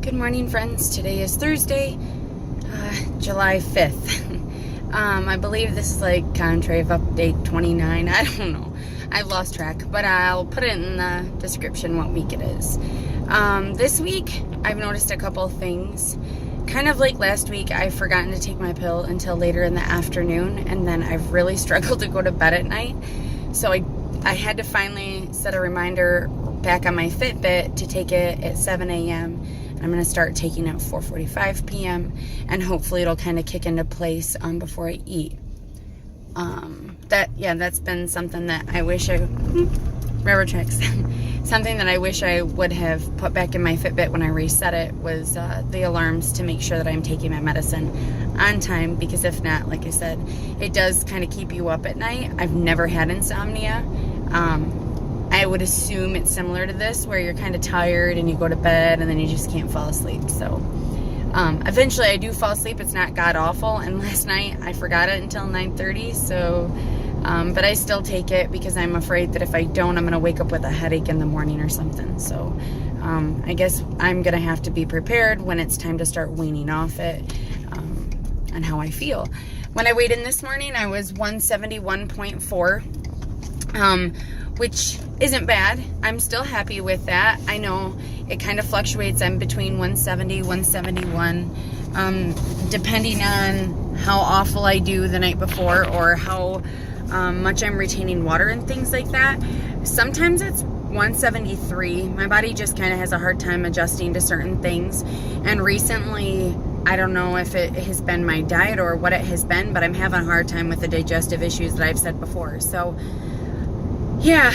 Good morning, friends. Today is Thursday, July 5th. I believe this is like Contrave update 29. I don't know. I've lost track, but I'll put it in the description what week it is. This week, I've noticed a couple things. Kind of like last week, I've forgotten to take my pill until later in the afternoon, and then I've really struggled to go to bed at night. So I had to finally set a reminder back on my Fitbit to take it at 7 a.m. I'm going to start taking it at 4:45 p.m. and hopefully it'll kind of kick into place before I eat. That's been something that I wish railroad tracks. Something that I wish I would have put back in my Fitbit when I reset it was the alarms to make sure that I'm taking my medicine on time, because if not, like I said, it does kind of keep you up at night. I've never had insomnia. I would assume it's similar to this, where you're kind of tired and you go to bed and then you just can't fall asleep. So eventually I do fall asleep. It's not god awful, and last night I forgot it until 9:30. So but I still take it because I'm afraid that if I don't, I'm going to wake up with a headache in the morning or something. So I guess I'm going to have to be prepared when it's time to start weaning off it and how I feel. When I weighed in this morning, I was 171.4, which isn't bad. I'm still happy with that. I know it kind of fluctuates. I'm between 170, 171, depending on how awful I do the night before or how much I'm retaining water and things like that. Sometimes it's 173. My body just kind of has a hard time adjusting to certain things. And recently, I don't know if it has been my diet or what it has been, but I'm having a hard time with the digestive issues that I've said before. So yeah,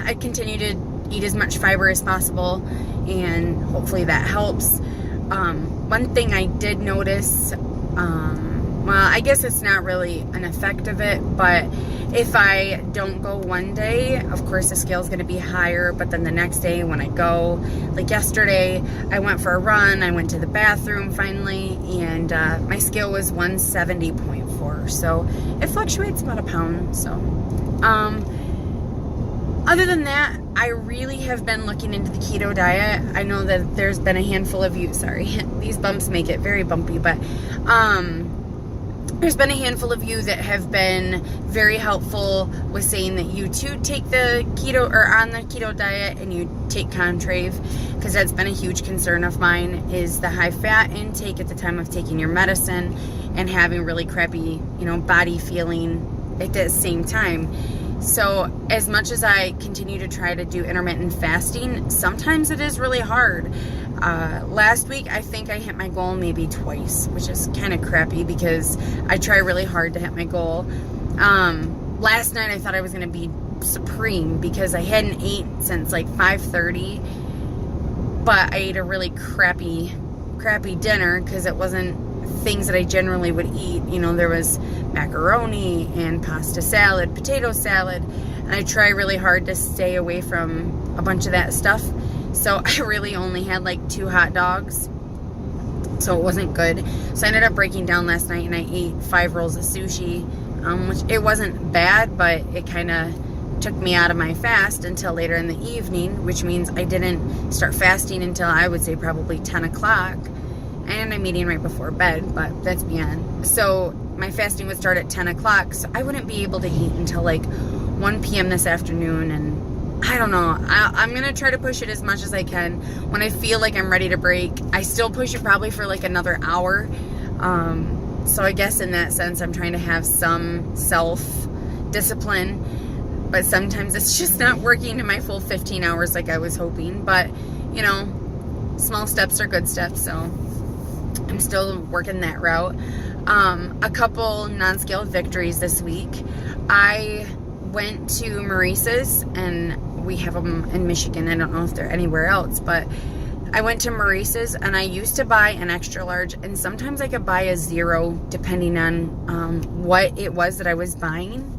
I continue to eat as much fiber as possible, and hopefully that helps. One thing I did notice, well, I guess it's not really an effect of it, but if I don't go one day, of course the scale is going to be higher, but then the next day when I go, like yesterday, I went for a run, I went to the bathroom finally, and my scale was 170.4, so it fluctuates about a pound. So other than that, I really have been looking into the keto diet. I know that there's been a handful of you, sorry, these bumps make it very bumpy, but there's been a handful of you that have been very helpful with saying that you too take the keto or on the keto diet and you take Contrave, because that's been a huge concern of mine, is the high fat intake at the time of taking your medicine and having really crappy, body feeling at the same time. So as much as I continue to try to do intermittent fasting, sometimes it is really hard. Last week, I think I hit my goal maybe twice, which is kind of crappy because I try really hard to hit my goal. Last night, I thought I was going to be supreme because I hadn't eaten since like 5:30, but I ate a really crappy dinner because it wasn't things that I generally would eat. There was macaroni and pasta salad, potato salad, and I try really hard to stay away from a bunch of that stuff. So I really only had like 2 hot dogs, so it wasn't good. So I ended up breaking down last night and I ate 5 rolls of sushi, which it wasn't bad, but it kind of took me out of my fast until later in the evening, which means I didn't start fasting until I would say probably 10 o'clock. And I'm eating right before bed, but that's beyond. So my fasting would start at 10 o'clock, so I wouldn't be able to eat until like 1 p.m. this afternoon, and I don't know. I'm going to try to push it as much as I can. When I feel like I'm ready to break, I still push it probably for like another hour. So I guess in that sense, I'm trying to have some self-discipline, but sometimes it's just not working to my full 15 hours like I was hoping. But, small steps are good steps, so I'm still working that route. A couple non-scale victories this week. I went to Maurice's, and we have them in Michigan. I don't know if they're anywhere else, but I went to Maurice's, and I used to buy an extra large, and sometimes I could buy a 0 depending on what it was that I was buying.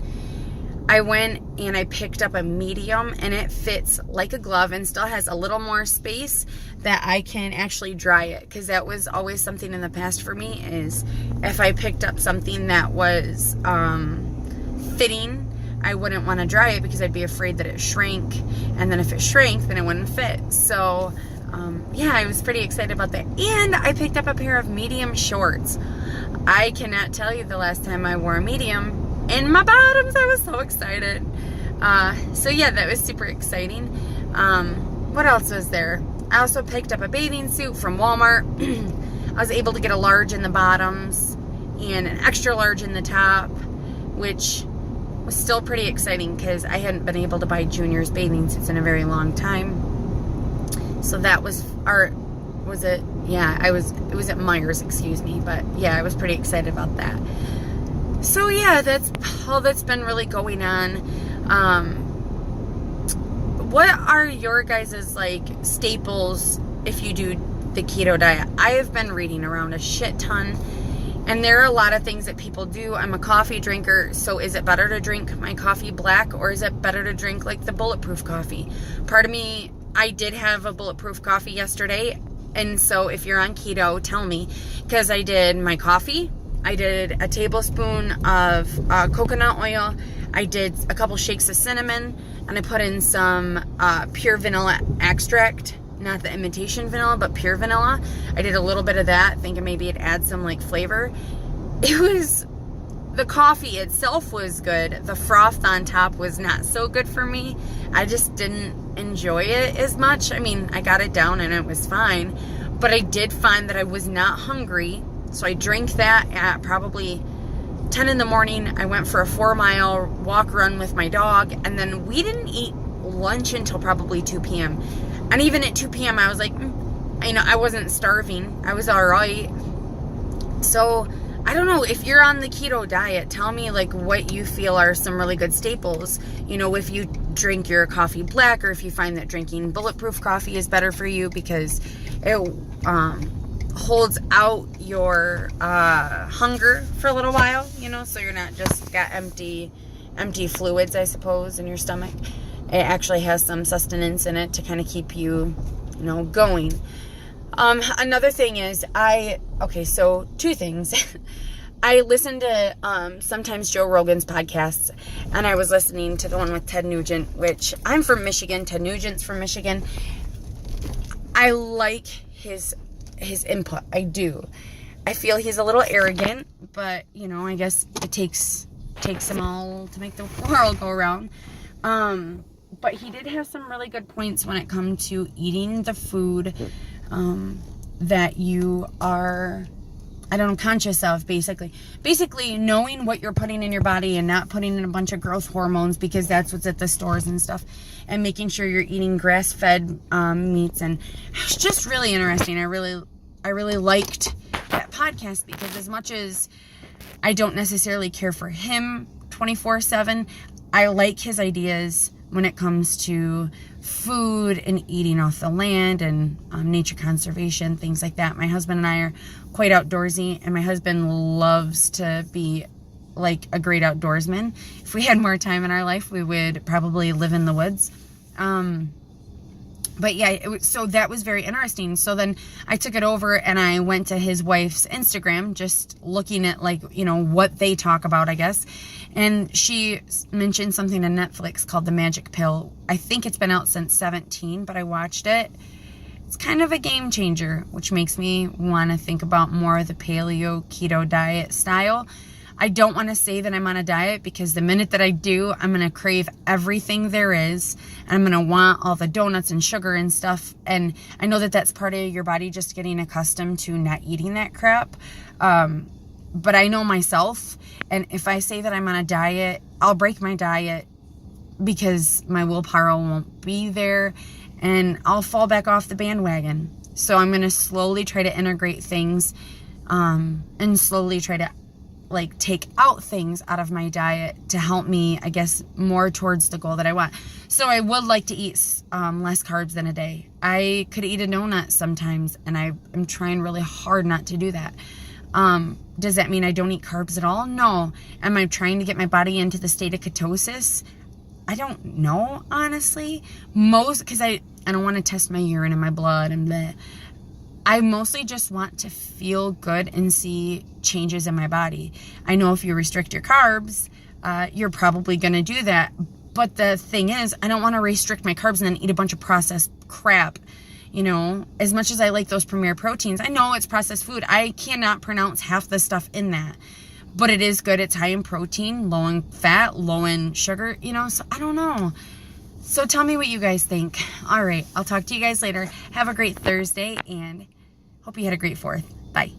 I went and I picked up a medium, and it fits like a glove and still has a little more space that I can actually dry it, because that was always something in the past for me, is if I picked up something that was fitting, I wouldn't want to dry it because I'd be afraid that it shrank, and then if it shrank, then it wouldn't fit. So yeah, I was pretty excited about that. And I picked up a pair of medium shorts. I cannot tell you the last time I wore a medium in my bottoms. I was so excited. So yeah, that was super exciting. What else was there? I also picked up a bathing suit from Walmart. I was able to get a large in the bottoms and an extra large in the top, which was still pretty exciting because I hadn't been able to buy Junior's bathing suits in a very long time. So that was it was at Myers, excuse me, but yeah, I was pretty excited about that. So yeah, that's all that's been really going on. What are your guys' like staples if you do the keto diet? I have been reading around a shit ton, and there are a lot of things that people do. I'm a coffee drinker, so is it better to drink my coffee black, or is it better to drink like the bulletproof coffee? Part of me, I did have a bulletproof coffee yesterday, and so if you're on keto, tell me, because I did my coffee, I did a tablespoon of coconut oil, I did a couple shakes of cinnamon, and I put in some pure vanilla extract, not the imitation vanilla, but pure vanilla. I did a little bit of that, thinking maybe it'd add some like flavor. The coffee itself was good. The froth on top was not so good for me. I just didn't enjoy it as much. I mean, I got it down and it was fine, but I did find that I was not hungry. So I drank that at probably 10 in the morning. I went for a 4-mile walk run with my dog, and then we didn't eat lunch until probably 2 p.m. And even at 2 p.m. I was like, I wasn't starving. I was all right. So I don't know, if you're on the keto diet, tell me like what you feel are some really good staples. If you drink your coffee black, or if you find that drinking bulletproof coffee is better for you because it holds out your hunger for a little while, so you're not just got empty fluids, I suppose, in your stomach. It actually has some sustenance in it to kind of keep you, going. Another thing is so 2 things. I listen to sometimes Joe Rogan's podcasts, and I was listening to the one with Ted Nugent, which I'm from Michigan. Ted Nugent's from Michigan. I like his input. I do. I feel he's a little arrogant, but I guess it takes them all to make the world go around. But he did have some really good points when it comes to eating the food that you are, conscious of, basically knowing what you're putting in your body and not putting in a bunch of growth hormones, because that's what's at the stores and stuff, and making sure you're eating grass-fed meats. And it's just really interesting. I really liked that podcast, because as much as I don't necessarily care for him 24/7, I like his ideas when it comes to food and eating off the land and nature conservation, things like that. My husband and I are quite outdoorsy, and my husband loves to be like a great outdoorsman. If we had more time in our life, we would probably live in the woods. But yeah, so that was very interesting. So then I took it over and I went to his wife's Instagram, just looking at what they talk about, I guess. And she mentioned something on Netflix called The Magic Pill. I think it's been out since 2017, but I watched it. It's kind of a game changer, which makes me want to think about more of the paleo keto diet style. I don't want to say that I'm on a diet, because the minute that I do, I'm going to crave everything there is. And I'm going to want all the donuts and sugar and stuff. And I know that that's part of your body just getting accustomed to not eating that crap. But I know myself. And if I say that I'm on a diet, I'll break my diet because my willpower won't be there. And I'll fall back off the bandwagon. So I'm going to slowly try to integrate things and slowly try to take out things out of my diet to help me, I guess, more towards the goal that I want. So I would like to eat less carbs than a day. I could eat a donut sometimes, and I'm trying really hard not to do that. Does that mean I don't eat carbs at all? No. Am I trying to get my body into the state of ketosis? I don't know, honestly. Because I don't want to test my urine and my blood and bleh. I mostly just want to feel good and see changes in my body. I know if you restrict your carbs, you're probably going to do that. But the thing is, I don't want to restrict my carbs and then eat a bunch of processed crap You know, as much as I like those Premier proteins, I know it's processed food. I cannot pronounce half the stuff in that. But it is good. It's high in protein, low in fat, low in sugar, you know, so I don't know. So tell me what you guys think. All right, I'll talk to you guys later. Have a great Thursday and hope you had a great 4th. Bye.